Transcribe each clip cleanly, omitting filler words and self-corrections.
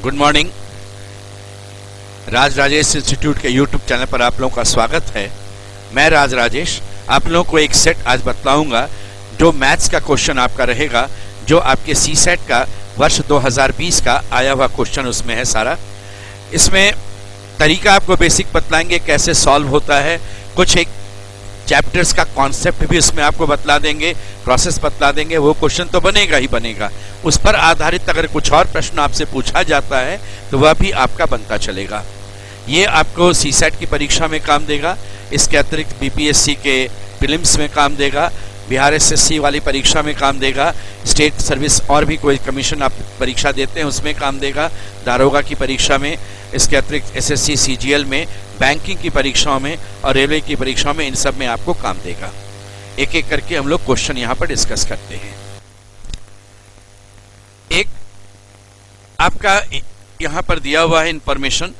Good morning. Raj Rajesh institute के YouTube channel पर आप लोगों का स्वागत है। मैं राज राजेश आप लोगों को एक सेट आज बतलाऊंगा जो मैथ्स का क्वेश्चन आपका रहेगा, जो आपके सी सेट का वर्ष 2020 का आया हुआ क्वेश्चन उसमें है सारा। इसमें तरीका आपको बेसिक बतलाएंगे कैसे सॉल्व होता है, कुछ एक चैप्टर्स का कॉन्सेप्ट भी इसमें आपको बतला देंगे, प्रोसेस बतला देंगे। वो क्वेश्चन तो बनेगा ही बनेगा, उस पर आधारित अगर कुछ और प्रश्न आपसे पूछा जाता है तो वह भी आपका बनता चलेगा। ये आपको सी सेट की परीक्षा में काम देगा, इसके अतिरिक्त बीपीएससी के प्रीलिम्स में काम देगा, बिहार एसएससी वाली परीक्षा में काम देगा, स्टेट सर्विस और भी कोई कमीशन आप परीक्षा देते हैं उसमें काम देगा, दारोगा की परीक्षा में, इसके अतिरिक्त एसएससी सीजीएल में, बैंकिंग की परीक्षाओं में और रेलवे की परीक्षाओं में, इन सब में आपको काम देगा। एक एक करके हम लोग क्वेश्चन यहाँ पर डिस्कस करते हैं। एक आपका यहाँ पर दिया हुआ है इंफॉर्मेशन,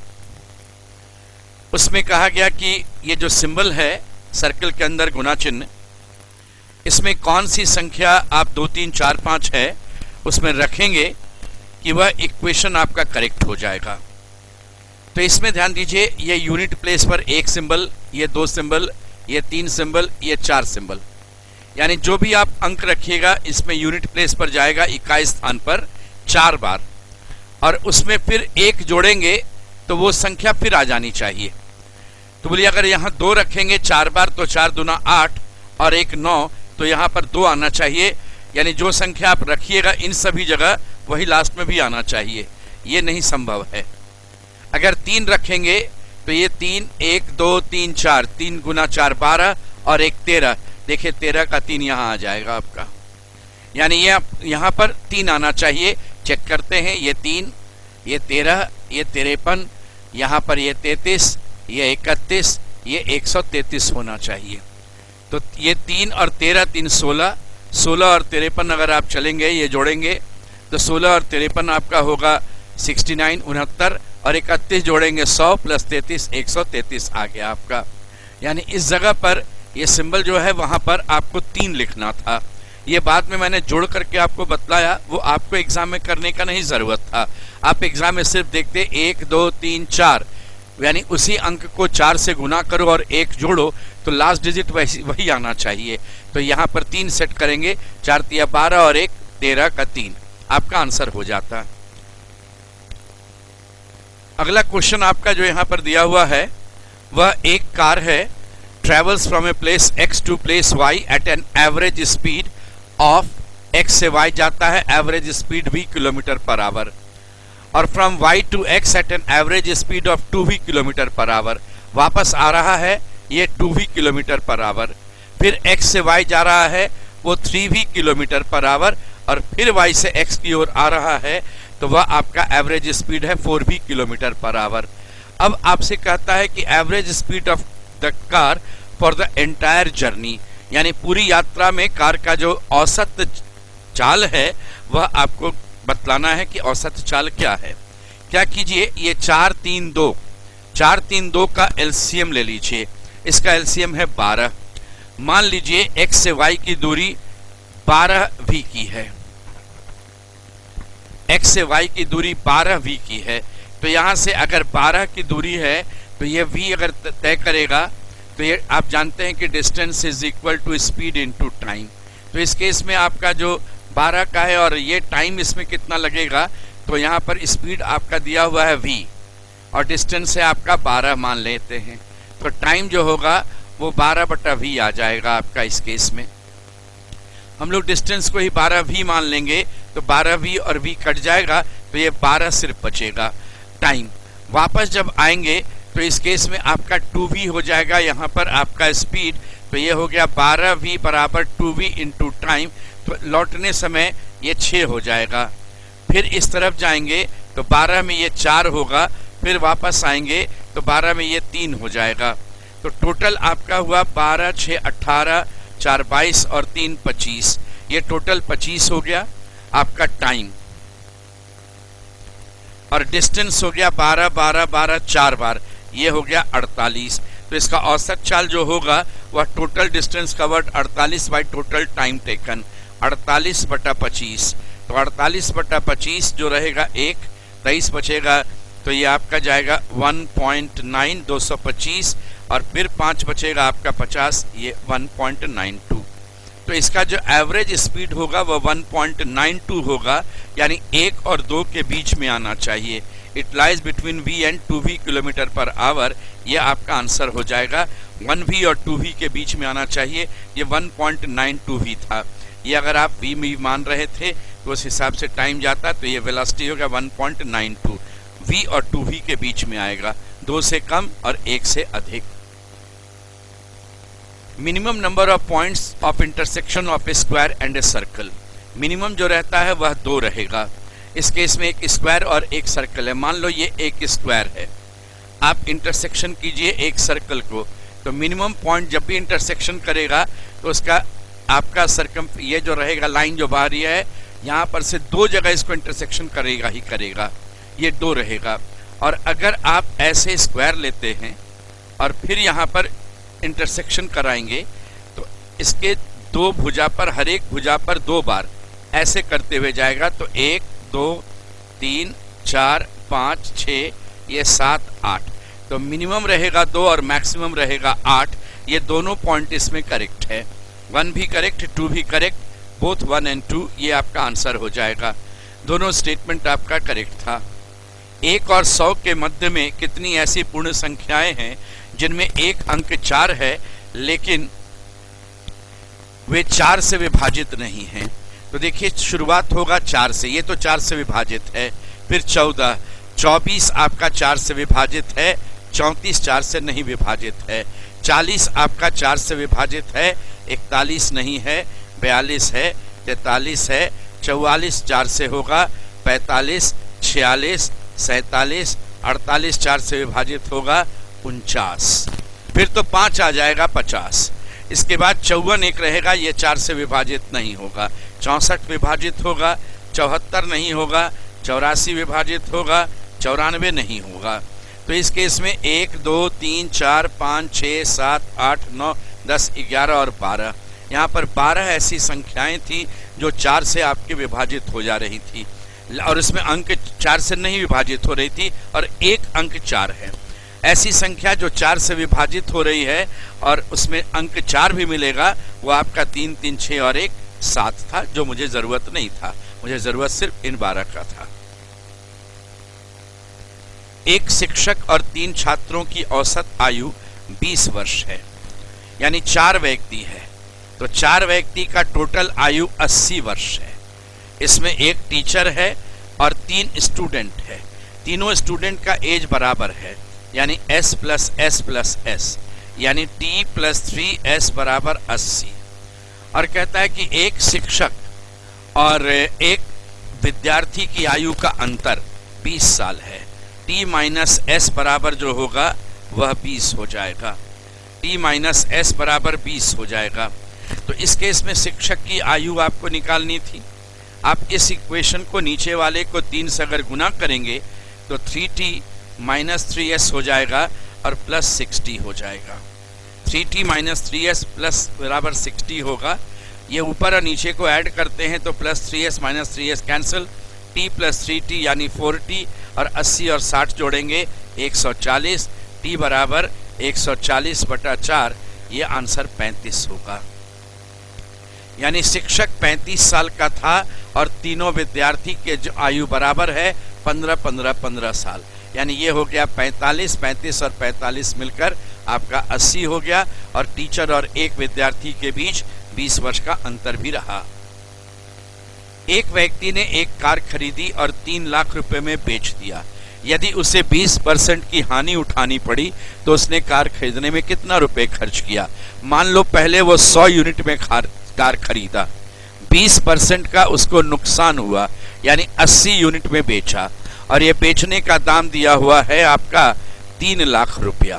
उसमें कहा गया कि ये जो सिंबल है सर्कल के अंदर गुना चिन्ह, इसमें कौन सी संख्या आप 2 3 4 5 है उसमें रखेंगे कि वह इक्वेशन आपका करेक्ट हो जाएगा। तो इसमें ध्यान दीजिए, ये यूनिट प्लेस पर एक सिंबल, ये 2 सिंबल, ये 3 सिंबल, ये 4 सिंबल, यानी जो भी आप अंक रखिएगा इसमें यूनिट प्लेस पर जाएगा इकाई स्थान पर 4 बार, और उसमें फिर 1 जोड़ेंगे तो वो संख्या फिर आ जानी चाहिए। तो बोलिए अगर यहाँ 2 रखेंगे 4 बार तो 4 दूना 8 और 1 9, तो यहाँ पर 2 आना चाहिए, यानी जो संख्या आप रखिएगा इन सभी जगह वही लास्ट में भी आना चाहिए। ये नहीं संभव है। अगर 3 रखेंगे तो ये 3 1 2 3 4, 3 गुना 4 12 और 1 13, देखिए 13 का 3 यहाँ आ जाएगा आपका, यानी ये यहाँ पर 3 आना चाहिए। चेक करते हैं, ये 3, ये 13, ये 53, यहाँ पर ये 33, ये 31, ये 133 होना चाहिए। तो ये 3 और 13 3 16, 16 और 53 अगर आप चलेंगे ये जोड़ेंगे तो 16 और 53 आपका होगा 69 69, और 31 जोड़ेंगे 100 प्लस 33 133 आ गया आपका। यानी इस जगह पर ये सिंबल जो है वहां पर आपको 3 लिखना था। ये बाद में मैंने जोड़ करके आपको बतलाया, वो आपको एग्जाम में करने का नहीं जरूरत था। आप एग्जाम में सिर्फ देखते 1 2 3 4, यानी उसी अंक को 4 से गुना करो और 1 जोड़ो तो लास्ट डिजिट वही आना चाहिए। तो यहाँ पर 3 सेट करेंगे, 4 3 12 और 1 13 का 3, आपका आंसर हो जाता है। अगला क्वेश्चन आपका जो यहाँ पर दिया हुआ है वह एक कार है, travels from a place x to place y at an average speed of x से y जाता है, average speed v kilometre per hour, और from y to x at an average speed of 2v kilometre per hour, वापस आ रहा है ये 2v kilometre per our, फिर x से y जा रहा है वो 3v किलोमीटर पर आवर, और फिर y से x की ओर आ रहा है तो वह आपका एवरेज स्पीड है 4v किलोमीटर पर आवर। अब आपसे कहता है कि average speed of the car for the entire journey, यानी पूरी यात्रा में कार का जो औसत चाल है वह आपको बतलाना है कि औसत चाल क्या है। क्या कीजिए, ये 4 3 2, 4 3 2 का एलसीएम ले लीजिए, इसका एलसीएम है 12। मान लीजिए x से y की दूरी 12v की है, x से y की दूरी 12v की है, तो यहां से अगर 12 की दूरी है तो ये v अगर तय करेगा तो ये आप जानते हैं कि distance is equal to speed into time. तो इस केस में आपका जो 12 का है और ये टाइम इसमें कितना लगेगा, तो यहाँ पर स्पीड आपका दिया हुआ है v और डिस्टेंस है आपका 12 मान लेते हैं, तो टाइम जो होगा वो 12/v आ जाएगा आपका। इस केस में हम लोग डिस्टेंस को ही 12v मान लेंगे तो 12v और v कट जाएगा तो ये 12 सिर्फ बचेगा। टाइम वापस जब आएंगे तो इस केस में आपका 2v हो जाएगा यहाँ पर आपका स्पीड, तो ये हो गया 12v बराबर 2v इंटू टाइम, तो लौटने समय ये 6 हो जाएगा। फिर इस तरफ जाएंगे तो 12 में ये 4 होगा, फिर वापस आएंगे तो 12 में ये 3 हो जाएगा, तो टोटल आपका हुआ 12 6 18 4 22 और 3 25, ये टोटल 25 हो गया आपका टाइम, और डिस्टेंस हो गया 12 12 12 4 बार, ये हो गया 48। तो इसका औसत चाल जो होगा वह total distance covered 48 by total time taken, 48/25, तो 48/25 जो रहेगा 1, 23 बचेगा तो ये आपका जाएगा 1.9 225, और फिर 5 बचेगा आपका 50, ये 1.92। तो इसका जो एवरेज स्पीड होगा वो 1.92 होगा, यानी 1 और 2 के बीच में आना चाहिए। It lies between v and 2v kilometre per our, ये आपका आंसर हो जाएगा। 1v और 2v के बीच में आना चाहिए, ये 1.92v था। ये अगर आप v में मान रहे थे तो उस हिसाब से टाइम जाता, तो ये वेलोसिटी होगा 1.92, v और 2v के बीच में आएगा, 2 से कम और 1 से अधिक। Minimum number of points of intersection of A square and a circle, minimum जो रहता है वह 2 रहेगा। इस केस में एक स्क्वायर और एक सर्कल है। मान लो ये एक स्क्वायर है, आप इंटरसेक्शन कीजिए एक सर्कल को, तो मिनिमम पॉइंट जब भी इंटरसेक्शन करेगा तो उसका आपका सर्कम ये जो रहेगा लाइन जो बाहरी है, यहाँ पर से 2 जगह इसको इंटरसेक्शन करेगा ही करेगा, ये 2 रहेगा। और अगर आप ऐसे स्क्वायर लेते हैं और फिर यहाँ पर इंटरसेक्शन कराएंगे तो इसके 2 भुजा पर, हर एक भुजा पर 2 बार ऐसे करते हुए जाएगा, तो 1 2 3 4 5 6 ये 7 8, तो मिनिमम रहेगा 2 और मैक्सिमम रहेगा 8। ये दोनों पॉइंट इसमें करेक्ट है, 1 भी करेक्ट 2 भी करेक्ट, बोथ 1 एंड 2, ये आपका आंसर हो जाएगा। दोनों स्टेटमेंट आपका करेक्ट था। 1 और 100 के मध्य में कितनी ऐसी पूर्ण संख्याएं हैं जिनमें एक अंक 4 है लेकिन वे 4 से विभाजित नहीं हैं? तो देखिए शुरुआत होगा 4 से, ये तो 4 से विभाजित है, फिर 14, 24 आपका 4 से विभाजित है, 34 4 से नहीं विभाजित है, 40 आपका 4 से विभाजित है, 41 नहीं है, 42 है, 43 है, 44 4 से होगा, 45 46 47 48 4 से विभाजित होगा, 49, फिर तो 5 आ जाएगा 50। इसके बाद 54 एक रहेगा, ये 4 से विभाजित नहीं होगा, 64 विभाजित होगा, 74 नहीं होगा, 84 विभाजित होगा, 94 नहीं होगा। तो इस केस में 1 2 3 4 5 6 7 8 9 10 11 और 12, यहाँ पर 12 ऐसी संख्याएं थी जो 4 से आपके विभाजित हो जा रही थी, और इसमें अंक 4 से नहीं विभाजित हो रही थी, और एक अंक 4 है। ऐसी संख्या जो 4 से विभाजित हो रही है और उसमें अंक 4 भी मिलेगा, वो आपका 3 3 6 और 1 7 था, जो मुझे जरूरत नहीं था, मुझे जरूरत सिर्फ इन 12 का था। एक शिक्षक और 3 छात्रों की औसत आयु 20 वर्ष है, यानी 4 व्यक्ति है, तो 4 व्यक्ति का टोटल आयु 80 वर्ष है। इसमें एक टीचर है और 3 स्टूडेंट है, तीनों स्टूडेंट का एज बराबर है, यानी s plus s plus s, यानी t प्लस 3s बराबर 80। और कहता है कि एक शिक्षक और एक विद्यार्थी की आयु का अंतर 20 साल है, t माइनस s बराबर जो होगा वह 20 हो जाएगा, t माइनस s बराबर 20 हो जाएगा। तो इस केस में शिक्षक की आयु आपको निकालनी थी। आप इस इक्वेशन को नीचे वाले को 3 से अगर गुना करेंगे तो 3t माइनस 3s हो जाएगा और प्लस 60 हो जाएगा। 3t माइनस 3s प्लस बराबर 60 होगा। ये ऊपर और नीचे को ऐड करते हैं तो plus 3s minus 3s cancel, t plus 3t यानी 4t, और 80 और 60 जोड़ेंगे 140, t बराबर 140/4, ये आंसर 35 होगा। यानी शिक्षक 35 साल का था और तीनों विद्यार्थी के जो आयु बराबर है 15 साल, यानी ये हो गया 45, 35 और 45 मिलकर आपका 80 हो गया, और टीचर और एक विद्यार्थी के बीच 20 वर्ष का अंतर भी रहा। एक व्यक्ति ने एक कार खरीदी और 3 लाख रुपए में बेच दिया। यदि उसे 20% की हानि उठानी पड़ी तो उसने कार खरीदने में कितना रुपए खर्च किया? मान लो पहले वो 100 यूनिट में कार खरीदा, 20% का उसको नुकसान हुआ, यानी 80 यूनिट में बेचा, और ये बेचने का दाम दिया हुआ है आपका 3 लाख रुपया।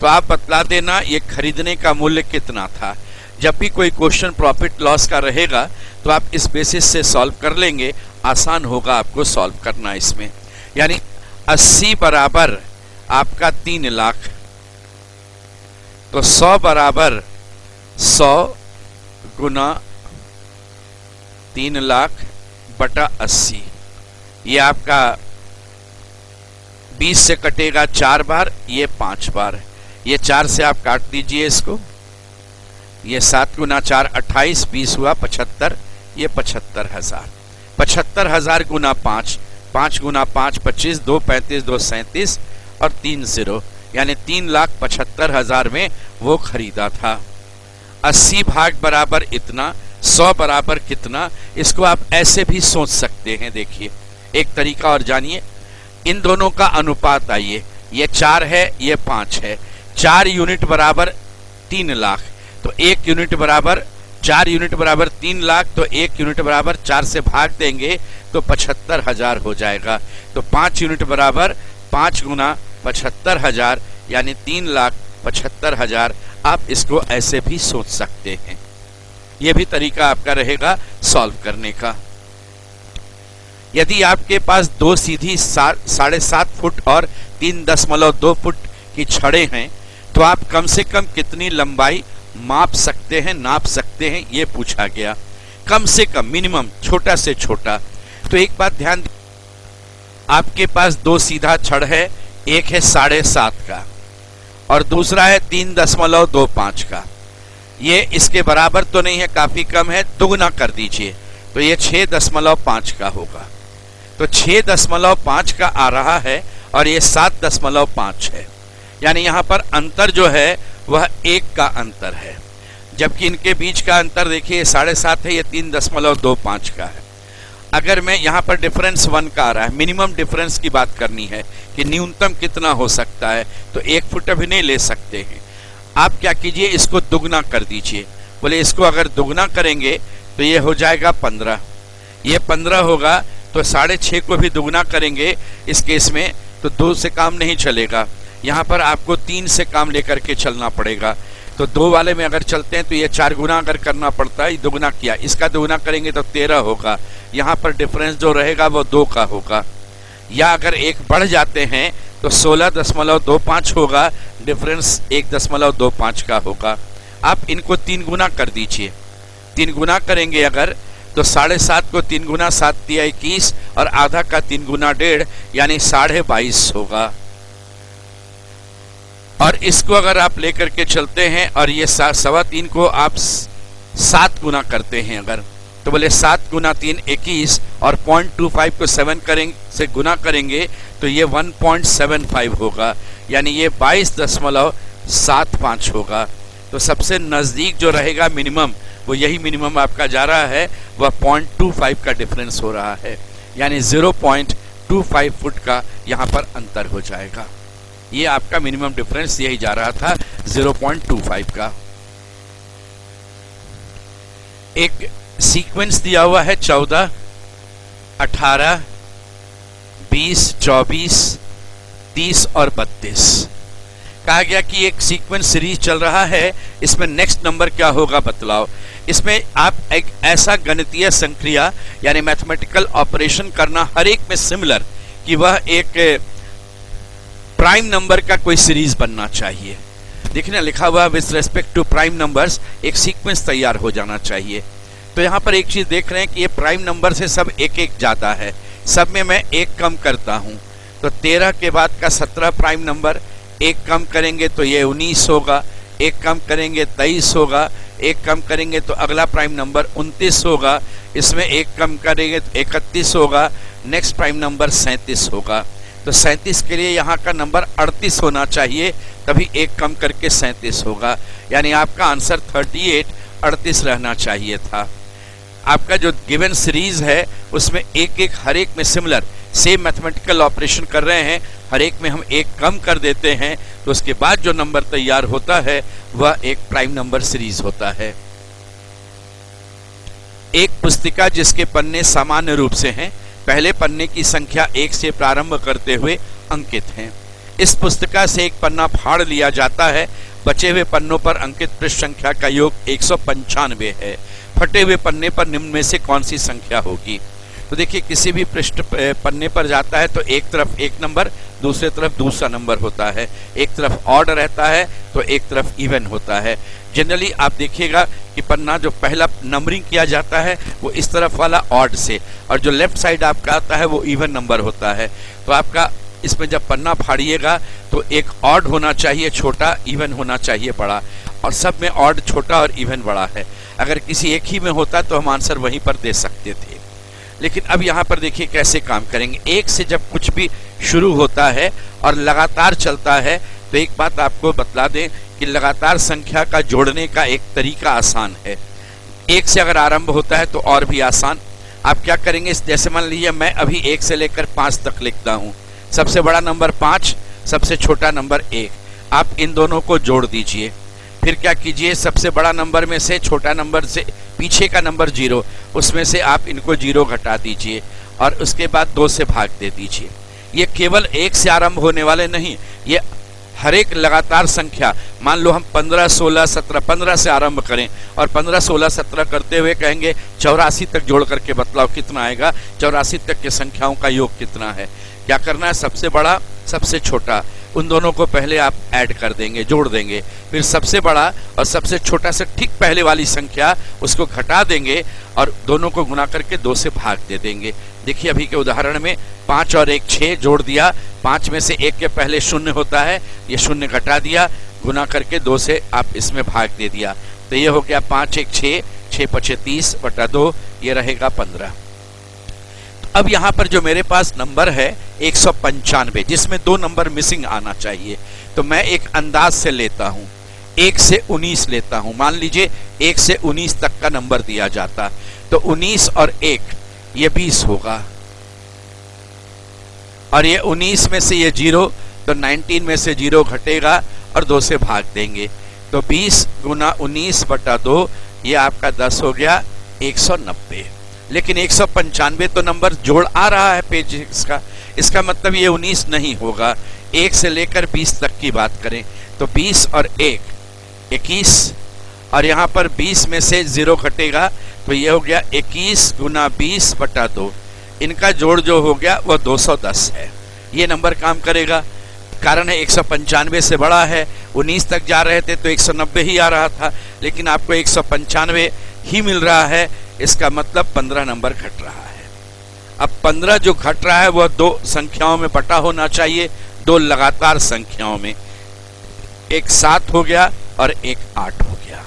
तो आप बतला देना ये खरीदने का मूल्य कितना था। जब भी कोई क्वेश्चन प्रॉफिट लॉस का रहेगा तो आप इस बेसिस से सॉल्व कर लेंगे, आसान होगा आपको सॉल्व करना इसमें। यानी 80 बराबर आपका 3 लाख, तो 100 बराबर 100 गुना 3 लाख बटा 80, ये आपका 20 से कटेगा 4 बार, ये 5 बार, ये 4 से आप काट दीजिए इसको, ये 7 गुना 4 28, 20 हुआ 75, ये 75,000। 75,000 गुना 5, 5 गुना 5 25, 2 35, 2 37 और 3 0, यानी 3,75,000 में वो खरीदा था। 80 भाग बराबर इतना, 100 बराबर कितना, इसको आप ऐसे भी सोच सकते हैं। देखिए एक तरीका और जानिए, इन दोनों का अनुपात आइए, ये 4 है, ये 5 है, 4 यूनिट बराबर 3 लाख, तो 1 यूनिट बराबर 4 यूनिट बराबर 3 लाख, तो 1 यूनिट बराबर 4 से भाग देंगे तो 75,000 हो जाएगा। तो 5 यूनिट बराबर 5 गुना 75,000, यानी 3,75,000। आप इसको ऐसे भी सोच सकते हैं। यह भी तरीका आपका रहेगा सॉल्व करने का। यदि आपके पास 2 सीधी 7.5 फुट और 3.2 फुट की छड़ें हैं, तो आप कम से कम कितनी लंबाई माप सकते हैं, नाप सकते हैं, ये पूछा गया। कम से कम, मिनिमम, छोटा से छोटा। तो एक बात ध्यान, आपके पास 2 सीधा छड़ है, एक है 7.5 का और दूसरा है 3.25 का। ये इसके बराबर तो नहीं है, काफी कम है, दुगना कर दीजिए तो ये 6.5 का होगा। तो 6.5 का आ रहा है और ये 7.5 है, यानी यहां पर अंतर जो है वह 1 का अंतर है, जबकि इनके बीच का अंतर देखिए 7.5 है, ये 3.25 का है। अगर मैं यहाँ पर डिफरेंस 1 का आ रहा है, मिनिमम डिफरेंस की बात करनी है कि न्यूनतम कितना हो सकता है, तो 1 फुट अभी नहीं ले सकते हैं। आप क्या कीजिए, इसको दुगना कर दीजिए। बोले इसको अगर दुगना करेंगे तो ये हो जाएगा 15, ये 15 होगा, तो 6.5 को भी दुगना करेंगे इस केस में तो 2 से काम नहीं चलेगा, यहाँ पर आपको 3 से काम लेकर के चलना पड़ेगा। तो 2 वाले में अगर चलते हैं तो ये 4 गुना अगर करना पड़ता है, दुगना किया, इसका दुगना करेंगे तो 13 होगा, यहाँ पर डिफरेंस जो रहेगा वो 2 का होगा। या अगर 1 बढ़ जाते हैं तो 16.25 होगा, डिफरेंस 1.25 का होगा। आप इनको 3 गुना कर दीजिए, 3 गुना करेंगे अगर तो 7.5 को 3 गुना 7 × 21 और आधा का 3 गुना 1.5, यानी 22.5 होगा। और इसको अगर आप लेकर के चलते हैं और ये 3.25 को आप 7 गुना करते हैं अगर, तो बोले 7 गुना 3 21 और 0.25 को 7 से गुना करेंगे तो ये 1.75 होगा, यानी ये 22.75 होगा। तो सबसे नज़दीक जो रहेगा मिनिमम, वो यही मिनिमम आपका जा रहा है, वह 0.25 का डिफरेंस हो रहा है, यानी 0.25 फुट का यहाँ पर अंतर हो जाएगा। ये आपका मिनिमम डिफरेंस यही जा रहा था 0.25 का। एक सीक्वेंस दिया हुआ है 14, 18, 20, 24, 30 और 32। कहा गया कि एक सीक्वेंस सीरीज चल रहा है, इसमें नेक्स्ट नंबर क्या होगा बतलाओ। इसमें आप एक ऐसा गणितीय संक्रिया यानी मैथमेटिकल ऑपरेशन करना हर एक में सिमिलर कि वह एक प्राइम नंबर का कोई सीरीज बनना चाहिए। देखिए लिखा हुआ with respect to prime numbers, एक सीक्वेंस तैयार हो जाना चाहिए। तो यहाँ पर एक चीज देख रहे हैं कि ये प्राइम नंबर से सब एक एक जाता है, सब में मैं एक कम करता हूँ। तो 13 के बाद का 17 प्राइम नंबर, एक कम करेंगे तो ये 19 होगा, एक कम करेंगे 23 होगा, एक कम करेंगे तो अगला प्राइम नंबर 29 होगा, इसमें एक कम करेंगे तो 31 होगा, नेक्स्ट प्राइम नंबर 37 होगा। तो 37 के लिए यहाँ का नंबर 38 होना चाहिए, तभी एक कम करके 37 होगा, यानी आपका आंसर 38 रहना चाहिए था। आपका जो गिवन सीरीज है उसमें एक एक हर एक में सिमिलर सेम मैथमेटिकल ऑपरेशन कर रहे हैं, हर एक में हम एक कम कर देते हैं, तो उसके बाद जो नंबर तैयार होता है वह एक प्राइम नंबर सीरीज होता है। एक पुस्तिका जिसके पन्ने सामान्य रूप से हैं, पहले पन्ने की संख्या 1 से प्रारंभ करते हुए अंकित हैं। इस पुस्तिका से एक पन्ना फाड़ लिया जाता है, बचे हुए पन्नों पर अंकित पृष्ठ संख्या का योग 195 है। फटे हुए पन्ने पर निम्न में से कौन सी संख्या होगी। तो देखिए किसी भी पृष्ठ पन्ने पर जाता है तो एक तरफ एक नंबर, दूसरे तरफ दूसरा नंबर होता है, एक तरफ ऑड रहता है तो एक तरफ इवन होता है। जनरली आप देखिएगा कि पन्ना जो पहला नंबरिंग किया जाता है वो इस तरफ वाला ऑड से, और जो लेफ्ट साइड आपका आता है वो इवन नंबर होता है। तो आपका इसमें जब पन्ना फाड़िएगा तो एक ऑड होना चाहिए छोटा, इवन होना चाहिए बड़ा, और सब में ऑड छोटा और इवन बड़ा है। अगर किसी एक ही में होता तो हम आंसर वहीं पर दे सकते थे, लेकिन अब यहाँ पर देखिए कैसे काम करेंगे। एक से जब कुछ भी शुरू होता है और लगातार चलता है तो एक बात आपको बतला दें कि लगातार संख्या का जोड़ने का एक तरीका आसान है। एक से अगर आरंभ होता है तो और भी आसान। आप क्या करेंगे, जैसे मान लीजिए मैं अभी 1 से लेकर 5 तक लिखता हूँ। सबसे बड़ा नंबर 5, सबसे छोटा नंबर 1। आप इन दोनों को जोड़ दीजिए। फिर क्या कीजिए, सबसे बड़ा नंबर में से छोटा नंबर से पीछे का नंबर 0, उसमें से आप इनको 0 घटा दीजिए और उसके बाद 2 से भाग दे दीजिए। ये केवल 1 से आरंभ होने वाले नहीं, ये हर एक लगातार संख्या, मान लो हम 15, 16, 17, 15 से आरंभ करें और 15, 16, 17 करते हुए कहेंगे 84 तक जोड़ करके बतलाओ कितना आएगा, 84 तक के संख्याओं का योग कितना है। क्या करना है, सबसे बड़ा सबसे छोटा उन दोनों को पहले आप ऐड कर देंगे, जोड़ देंगे। फिर सबसे बड़ा और सबसे छोटा से ठीक पहले वाली संख्या उसको घटा देंगे और दोनों को गुना करके 2 से भाग दे देंगे। देखिए अभी के उदाहरण में 5 और 1 6 जोड़ दिया, 5 में से 1 के पहले 0 होता है, ये 0 घटा दिया, गुना करके 2 से आप इसमें भाग दे दिया। तो ये हो गया 5 1 6, 6 5 30 बटा 2, ये रहेगा 15। अब यहाँ पर जो मेरे पास नंबर है 195, जिसमें 2 नंबर मिसिंग आना चाहिए, तो मैं एक अंदाज से लेता हूँ, 1 से 19 लेता हूँ। मान लीजिए 1 से 19 तक का नंबर दिया जाता, तो 19 और 1 ये 20 होगा, और ये 19 में से ये 0, तो 19 में से 0 घटेगा और 2 से भाग देंगे, तो 20 गुना 19 बटा 2, ये आपका 10 हो गया 190। लेकिन 195 तो नंबर जोड़ आ रहा है पेज का, इसका मतलब ये 19 नहीं होगा। 1 से लेकर 20 तक की बात करें तो 20 और 1 21, और यहाँ पर 20 में से 0 घटेगा, तो ये हो गया 21 गुना 20 बटा 2। इनका जोड़ जो हो गया वह 210 है। ये नंबर काम करेगा, कारण है 195 से बड़ा है। 19 तक जा रहे थे तो 190 ही आ रहा था, लेकिन आपको 195 ही मिल रहा है, इसका मतलब 15 नंबर घट रहा है। अब 15 जो घट रहा है वह 2 संख्याओं में बटा होना चाहिए, 2 लगातार संख्याओं में। एक 7 हो गया और एक 8 हो गया।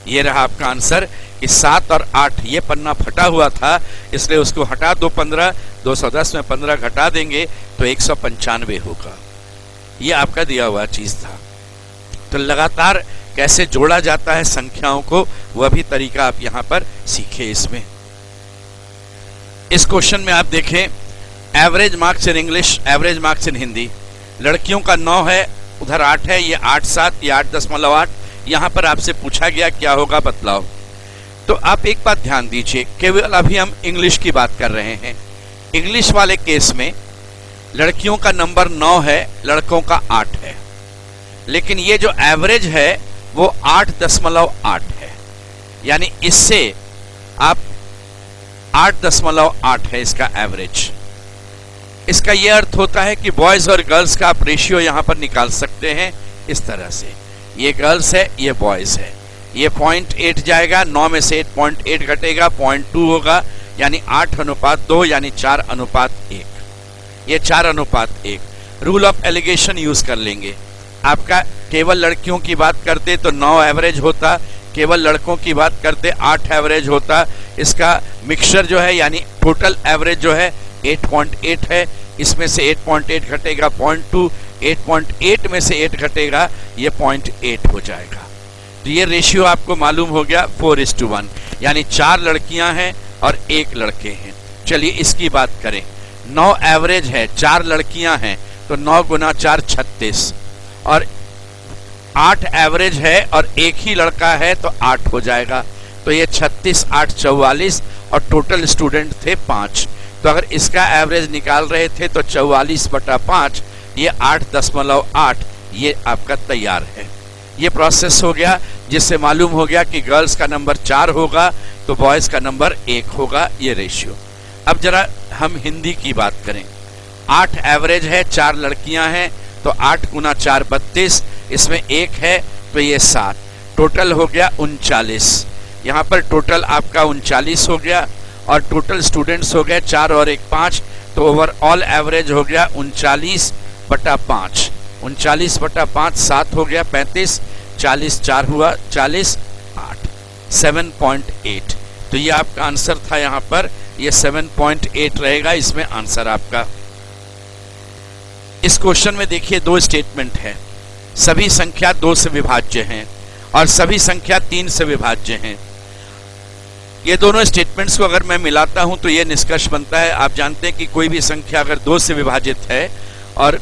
ये रहा आपका आंसर कि 7 और 8, ये पन्ना फटा हुआ था इसलिए उसको हटा दो 15, 210 में 15 घटा देंगे तो 195 होगा। ये आपका दिया हुआ चीज था। तो लगातार कैसे जोड़ा जाता है संख्याओं को, वह भी तरीका आप यहां पर सीखे। इसमें इस क्वेश्चन में आप देखें, average marks in English, average marks in Hindi. लड़कियों का 9 है, उधर 8 है, ये 8.7, ये 8.8। यहां पर आपसे पूछा गया क्या होगा बतलाओ। तो आप एक बात ध्यान दीजिए, केवल अभी हम इंग्लिश की बात कर रहे हैं। इंग्लिश वाले केस में लड़कियों का नंबर 9 है, लड़कों का 8 है, लेकिन ये जो एवरेज है वो 8.8 है, यानी इससे आप 8.8 है इसका एवरेज। इसका यह अर्थ होता है कि बॉयज और गर्ल्स का आप रेशियो यहां पर निकाल सकते हैं इस तरह से। ये गर्ल्स है, ये बॉयज है, ये 0.8 जाएगा, 9 में से 8.8 घटेगा, 0.2 होगा, यानी 8:2, यानी 4:1। ये 4:1। रूल ऑफ एलिगेशन यूज कर लेंगे। आपका केवल लड़कियों की बात करते तो 9 एवरेज होता, केवल लड़कों की बात करते 8 एवरेज होता। इसका मिक्सचर जो है यानी टोटल एवरेज जो है 8.8 है, इसमें से 8.8 घटेगा 0.2, 8.8 में से 8 घटेगा, ये 0.8 हो जाएगा। तो ये रेशियो आपको मालूम हो गया 4:1, यानी 4 लड़कियां हैं और 1 लड़के हैं। चलिए इसकी बात करें, 9 एवरेज है, 4 लड़कियां हैं, तो 9 गुना 4 36, और 8 एवरेज है और 1 ही लड़का है तो 8 हो जाएगा। तो ये 36, 8 44, और टोटल स्टूडेंट थे 5। तो अगर इसका एवरेज निकाल रहे थे तो 44/5, ये 8.8, ये आपका तैयार है। ये प्रोसेस हो गया, जिससे मालूम हो गया कि गर्ल्स का नंबर 4 होगा तो बॉयज का नंबर 1 होगा, ये रेशियो। अब जरा हम हिंदी की बात करें। 8 एवरेज है, 4 लड़कियां हैं, तो 8 गुना 4 32, इसमें 1 है तो ये 7, टोटल हो गया 39। यहाँ पर टोटल आपका 39 हो गया, और टोटल स्टूडेंट्स हो गए 4 और 1 5, तो ओवरऑल एवरेज हो गया 39/5। 39/5 7 हो गया 35, 40 4 हुआ 40 8, 7.8। तो ये आपका आंसर था यहाँ पर, ये 7.8 रहेगा इसमें आंसर आपका। इस क्वेश्चन में देखिए 2 स्टेटमेंट है, सभी संख्या 2 से विभाज्य हैं और सभी संख्या 3 से विभाज्य हैं। ये दोनों स्टेटमेंट्स को अगर मैं मिलाता हूं तो ये निष्कर्ष बनता है, आप जानते हैं कि कोई भी संख्या अगर 2 से विभाजित है और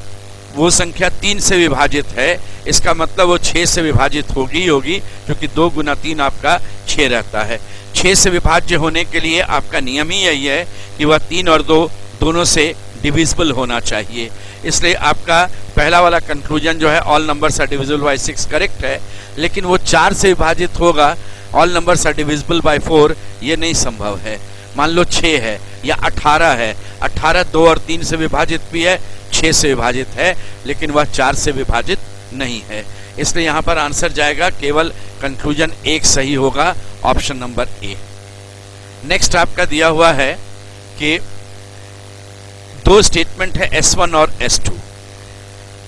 वो संख्या 3 से विभाजित है, इसका मतलब वो 6 से विभाजित होगी क्योंकि 2 गुना 3 आपका 6 रहता है। 6 से विभाज्य होने के लिए आपका नियम ही यही है कि वह 3 और 2 दोनों से डिविजिबल होना चाहिए। इसलिए आपका पहला वाला कंक्लूजन जो है all numbers are divisible by 6 correct है, लेकिन वो 4 से विभाजित होगा, all numbers are divisible by 4 ये नहीं संभव है। मान लो 6 है या 18 है, 18 2 और 3 से विभाजित भी है, 6 से विभाजित है, लेकिन वह 4 से विभाजित नहीं है। इसलिए यहाँ पर आंसर जाएगा केवल कंक्लूजन 1 सही होगा, ऑप्शन नंबर ए। नेक्स्ट आपका दिया हुआ है कि 2 स्टेटमेंट है S1 और S2।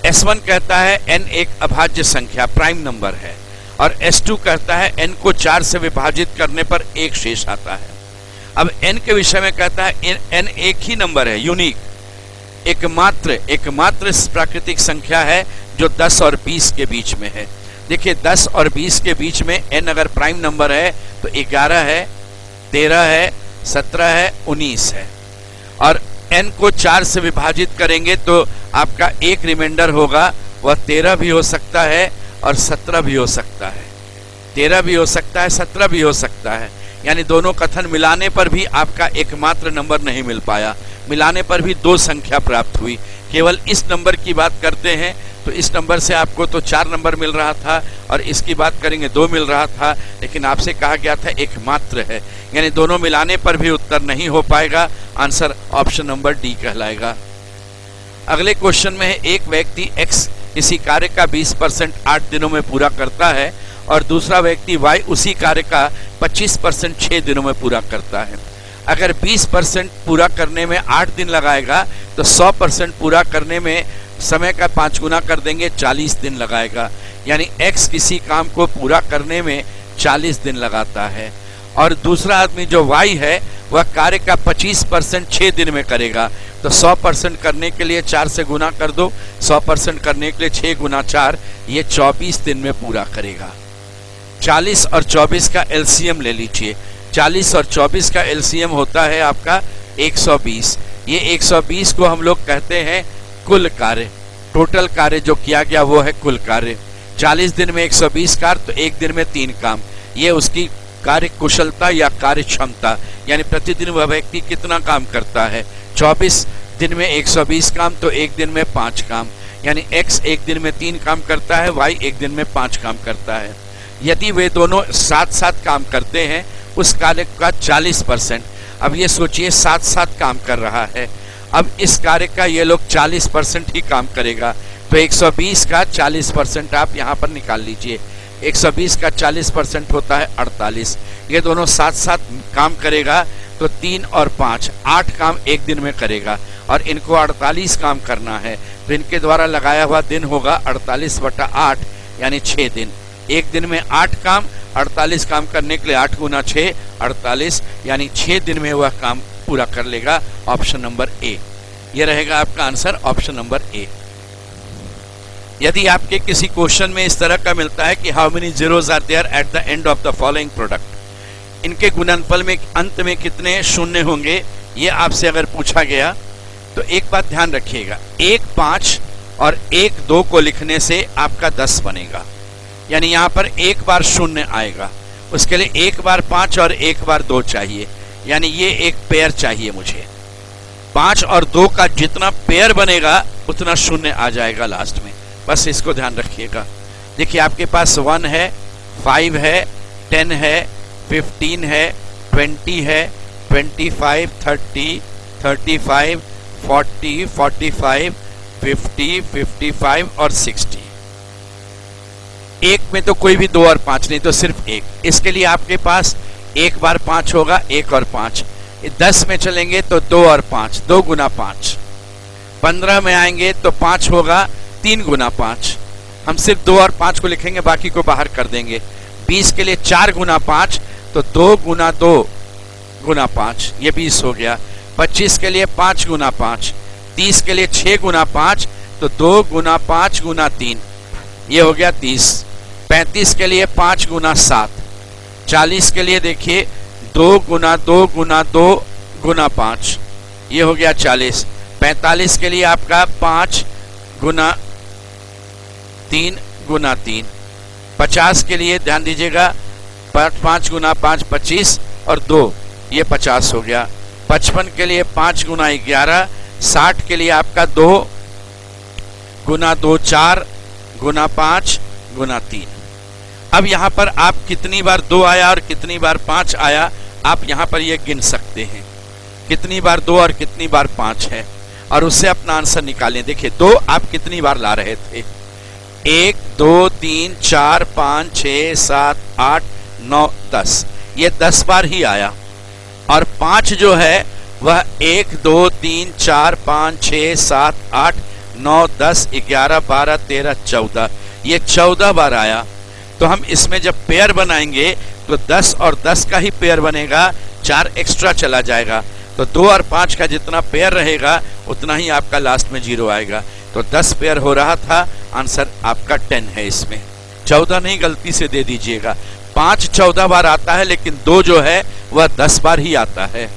S1 कहता है n एक अभाज्य संख्या प्राइम नंबर है और S2 कहता है n को 4 से विभाजित करने पर 1 शेष आता है। अब n के विषय में कहता है n एक ही नंबर है, यूनिक, एकमात्र प्राकृतिक संख्या है जो 10 और 20 के बीच में है। देखिए 10 और 20 के बीच में n अगर प्राइम नंबर है तो 11 है, 13 है, 17 है, 19 है और n को 4 से विभाजित करेंगे तो आपका एक रिमाइंडर होगा, वह 13 भी हो सकता है और 17 भी हो सकता है, 13 भी हो सकता है, 17 भी हो सकता है। यानी दोनों कथन मिलाने पर भी आपका एकमात्र नंबर नहीं मिल पाया, मिलाने पर भी 2 संख्या प्राप्त हुई। केवल इस नंबर की बात करते हैं तो इस नंबर से आपको तो 4 नंबर मिल रहा था और इसकी बात करेंगे 2 मिल रहा था, लेकिन आपसे कहा गया था एकमात्र है, यानी दोनों मिलाने पर भी उत्तर नहीं हो पाएगा। आंसर ऑप्शन नंबर डी कहलाएगा। अगले क्वेश्चन में है, एक व्यक्ति x किसी कार्य का 20% 8 दिनों में पूरा करता है और दूसरा व्यक्ति y उसी कार्य का 25% 6 दिनों में पूरा करता है। अगर 20% पूरा करने में 8 दिन लगाएगा तो 100% पूरा करने में समय का 5 गुना कर देंगे, 40 दिन लगाएगा। यानी x किसी काम को पूरा करने में 40 दिन लगाता है और दूसरा आदमी जो y है वह कार्य का 25% 6 दिन में करेगा। तो 100% करने के लिए 4 से गुना कर दो, 100% करने के लिए 6 गुना 4, ये 24 दिन में पूरा करेगा। 40 और 24 का एलसीएम ले लीजिए। 40 और 24 का एलसीएम होता है आपका 120। ये 120 को हम लोग कहते हैं कुल कार्य, टोटल कार्य जो किया गया वो है कुल कार्य। 40 दिन में 120 कार्य तो एक दिन में 3 काम, ये उसकी कार्य कुशलता या कार्य क्षमता, यानी प्रतिदिन वह व्यक्ति कितना काम करता है। 24 दिन में 120 काम तो एक दिन में 5 काम, यानी x एक दिन में 3 काम करता है, y एक दिन में 5 काम करता है। यदि वे दोनों साथ साथ काम करते हैं उस कार्य का 40%, अब ये सोचिए साथ साथ काम कर रहा है, अब इस कार्य का ये लोग 40% ही काम करेगा, तो 120 का 40% आप यहाँ पर निकाल लीजिए। 120 का 40% होता है 48। ये दोनों साथ साथ काम करेगा तो 3 और 5 8 काम एक दिन में करेगा और इनको 48 काम करना है, तो इनके द्वारा लगाया हुआ दिन होगा 48/8 यानी 6 दिन। एक दिन में 8 काम, 48 काम करने के लिए 8 गुना 6 48, यानी 6 दिन में वह काम पूरा कर लेगा। ऑप्शन नंबर ए ये रहेगा आपका आंसर, ऑप्शन नंबर ए। यदि आपके किसी क्वेश्चन में इस तरह का मिलता है कि how many zeros are there at the end of the following product, इनके गुणनफल में अंत में कितने शून्य होंगे, ये आपसे अगर पूछा गया तो एक बात ध्यान रखिएगा, 1 5 और 1 2 को लिखने से आपका 10 बनेगा, यानी यहाँ पर एक बार शून्य आएगा, उसके लिए एक बार 5 और एक बार 2 चाहिए, यानी ये एक पेयर चाहिए मुझे। 5 और 2 का जितना पेयर बनेगा उतना शून्य आ जाएगा लास्ट में, बस इसको ध्यान रखिएगा। देखिए आपके पास 1 है, 5 है, 10 है, 15 है, 20 है, 25, 30, 35, 40, 45, 50, 55 और 60। एक में तो कोई भी 2 और 5 नहीं, तो सिर्फ एक। इसके लिए आपके पास एक बार 5 होगा, 1 और 5, 10 में चलेंगे तो 2 और 5, 2 गुना 5। 15 में आएंगे तो 5 होगा 3 गुना 5। हम सिर्फ 2 और 5 को लिखेंगे, बाकी को बाहर कर देंगे। 20 के लिए 4 गुना 5 तो 2 गुना 2 गुना 5, ये 20 हो गया। 25 के लिए 5 गुना 5। 30 के लिए 6 गुना 5 तो 2 गुना 5 गुना 3, ये हो गया 30। 35 के लिए 5 गुना 7। 40 के लिए देखिए 2 गुना 2 गुना 2 गुना 5, ये हो गया 40। 45 के लिए आपका 5 गुना 3 गुना 3। 50 के लिए ध्यान दीजिएगा 5 गुना 5 25 और 2, ये 50 हो गया। 55 के लिए 5 गुना 11। 60 के लिए आपका 2 गुना 2 4 गुना 5 गुना 3। अब यहां पर आप कितनी बार 2 आया और कितनी बार 5 आया, आप यहां पर ये गिन सकते हैं कितनी बार 2 और कितनी बार 5 है, और उससे अपना आंसर निकालें। देखिए 2 आप कितनी बार ला रहे थे, 1 2 3 4 5 6 7 8 9 10, ये 10 बार ही आया। और 5 जो है वह 1 2 3 4 5 6 7 8 9 10 11 12 13 14, ये 14 बार आया। तो हम इसमें जब पेयर बनाएंगे तो 10 और 10 का ही पेयर बनेगा, 4 एक्स्ट्रा चला जाएगा। तो 2 और 5 का जितना पेयर रहेगा उतना ही आपका लास्ट में 0 आएगा। तो 10 पेयर हो रहा था, आंसर आपका 10 है। इसमें 14 नहीं, गलती से दे दीजिएगा। 5 14 बार आता है, लेकिन 2 जो है वह 10 बार ही आता है।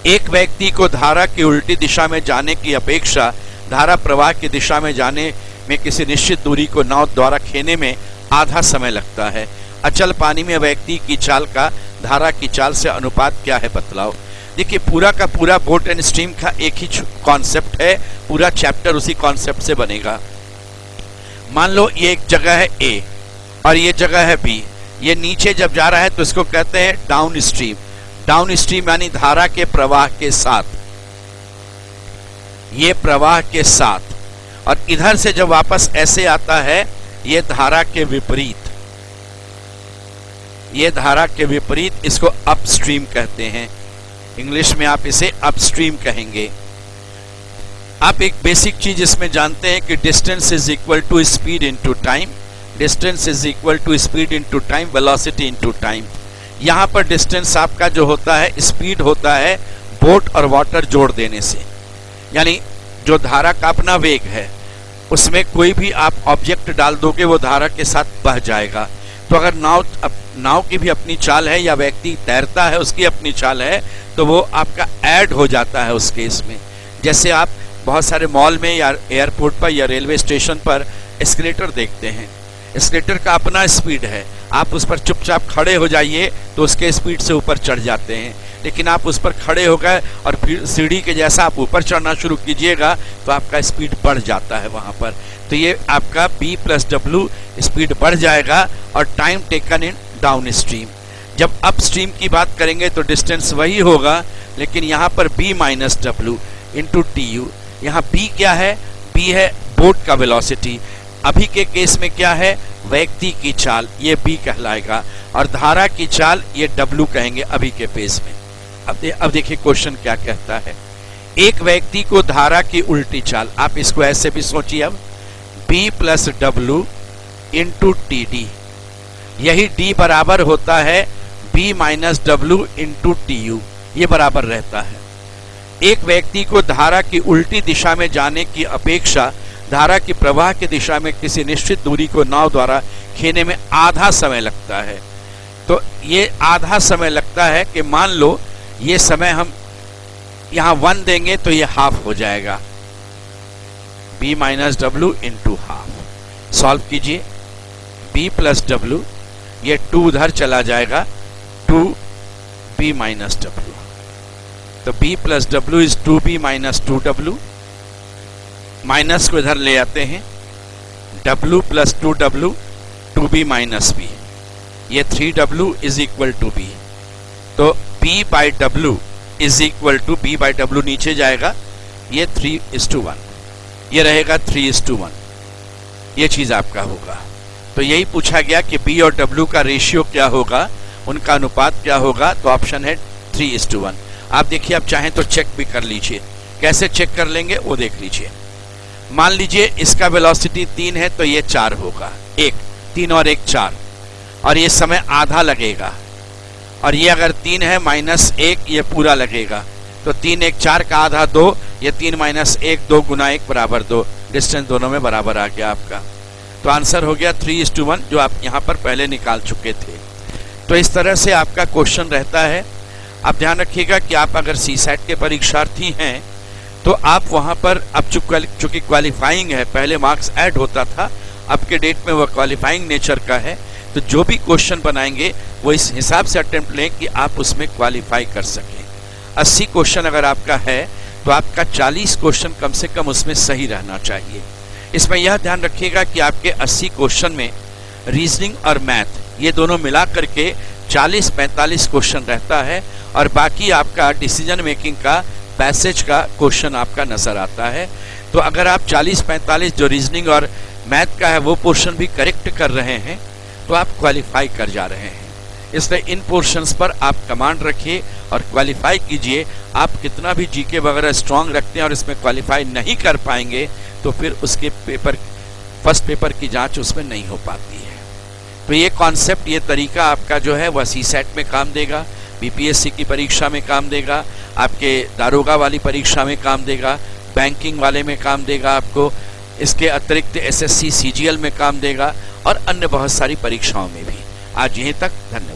एक व्यक्ति को धारा की उल्टी दिशा में जाने की अपेक्षा धारा प्रवाह की दिशा में जाने में किसी निश्चित दूरी को नाव द्वारा खेने में आधा समय लगता है। अचल पानी में व्यक्ति की चाल का धारा की चाल से अनुपात क्या है, बतलाओ। देखिए पूरा का पूरा बोट एंड स्ट्रीम का एक ही कॉन्सेप्ट है, पूरा चैप्टर उसी कॉन्सेप्ट से बनेगा। मान लो ये एक जगह है A और ये जगह है B। ये नीचे जब जा रहा है तो इसको कहते हैं डाउन स्ट्रीम। डाउन स्ट्रीम यानी धारा के प्रवाह के साथ, ये प्रवाह के साथ। और इधर से जब वापस ऐसे आता है, ये धारा के विपरीत, ये धारा के विपरीत, इसको अपस्ट्रीम कहते हैं। इंग्लिश में आप इसे अपस्ट्रीम कहेंगे। आप एक बेसिक चीज इसमें जानते हैं कि distance is equal to speed into time. Distance is equal to speed into time, velocity into time. यहां पर डिस्टेंस आपका जो होता है स्पीड होता है बोट और वाटर जोड़ देने से, यानी जो धारा का अपना वेग है उसमें कोई भी आप ऑब्जेक्ट डाल दोगे वो धारा के साथ बह जाएगा। तो अगर नाव की भी अपनी चाल है या व्यक्ति तैरता है उसकी अपनी चाल है, तो वो आपका ऐड हो जाता है उस केस में। जैसे आप बहुत सारे मॉल में या एयरपोर्ट पर या रेलवे स्टेशन पर एस्केलेटर देखते हैं, एस्केलेटर का अपना स्पीड है, आप उस पर चुपचाप खड़े हो जाइए तो उसके स्पीड से ऊपर चढ़ जाते हैं। लेकिन आप उस पर खड़े हो गए और फिर सीढ़ी के जैसा आप ऊपर चढ़ना शुरू कीजिएगा तो आपका स्पीड बढ़ जाता है वहां पर। तो ये आपका B + W स्पीड बढ़ जाएगा और time taken in down stream. जब अप स्ट्रीम की बात करेंगे तो डिस्टेंस वही होगा, लेकिन यहाँ पर B - W इंटू TU। यहाँ B क्या है, B है बोट का वेलोसिटी। अभी के केस में क्या है, व्यक्ति की चाल, ये B कहलाएगा, और धारा की चाल ये W कहेंगे अभी के पेज में। अब देखिए क्वेश्चन क्या कहता है। एक व्यक्ति को धारा की उल्टी चाल, आप इसको ऐसे भी सोचिए, अब B + W इंटू TD, यही D बराबर होता है B - W इंटू TU, ये बराबर रहता है। एक व्यक्ति को धारा की उल्टी दिशा में जाने की अपेक्षा धारा की प्रवाह की दिशा में किसी निश्चित दूरी को नाव द्वारा खेने में आधा समय लगता है। तो ये आधा समय लगता है कि मान लो ये समय हम यहाँ 1 देंगे तो ये हाफ हो जाएगा, B - W into half. Solve कीजिए, B + W, ये 2 उधर चला जाएगा, 2B - W। तो B + W is 2B - 2W। Minus को इधर ले आते हैं, W + 2W 2B - B, ये 3W is equal to B। तो B/W is equal to B/W नीचे जाएगा, ये 3:1, ये रहेगा 3:1, ये चीज आपका होगा। तो यही पूछा गया कि B और W का रेशियो क्या होगा, उनका अनुपात क्या होगा, तो ऑप्शन है 3:1। आप देखिए, आप चाहें तो चेक भी कर लीजिए। कैसे चेक कर लेंगे वो देख लीजिए। मान लीजिए इसका वेलोसिटी 3 है तो ये 4 होगा, 3 और 1 4, और ये समय आधा लगेगा। और ये अगर 3 है -1, ये पूरा लगेगा। तो 3 1 4 का आधा 2, ये 3 - 1 2 गुना 1 बराबर 2। डिस्टेंस दोनों में बराबर आ गया आपका। तो आंसर हो गया 3:1, जो आप यहाँ पर पहले निकाल चुके थे। तो इस तरह से आपका क्वेश्चन रहता है। आप ध्यान रखिएगा कि आप अगर सीसैट के परीक्षार्थी हैं तो आप वहाँ पर, अब चूंकि क्वालिफाइंग है, पहले मार्क्स ऐड होता था, अब के डेट में वह क्वालिफाइंग नेचर का है। तो जो भी क्वेश्चन बनाएंगे वो इस हिसाब से अटेम्प्ट लें कि आप उसमें क्वालिफाई कर सकें। 80 क्वेश्चन अगर आपका है तो आपका 40 क्वेश्चन कम से कम उसमें सही रहना चाहिए। इसमें यह ध्यान रखिएगा कि आपके 80 क्वेश्चन में रीजनिंग और मैथ ये दोनों मिला करके 40-45 क्वेश्चन रहता है, और बाकी आपका डिसीजन मेकिंग का, पैसेज का क्वेश्चन आपका नजर आता है। तो अगर आप 40-45 जो रीजनिंग और मैथ का है वो पोर्शन भी करेक्ट कर रहे हैं तो आप क्वालिफाई कर जा रहे हैं। इसलिए इन पोर्शंस पर आप कमांड रखिए और क्वालिफाई कीजिए। आप कितना भी जीके वगैरह स्ट्रांग रखते हैं और इसमें क्वालिफाई नहीं कर पाएंगे तो फिर उसके फर्स्ट पेपर की जांच उसमें नहीं हो पाती है। तो ये कॉन्सेप्ट, ये तरीका आपका जो है वह सीसैट में काम देगा, बीपीएससी की परीक्षा में काम देगा, आपके दारोगा वाली परीक्षा में काम देगा, बैंकिंग वाले में काम देगा आपको, इसके अतिरिक्त एसएससी सीजीएल में काम देगा और अन्य बहुत सारी परीक्षाओं में भी। आज यहीं तक, धन्यवाद।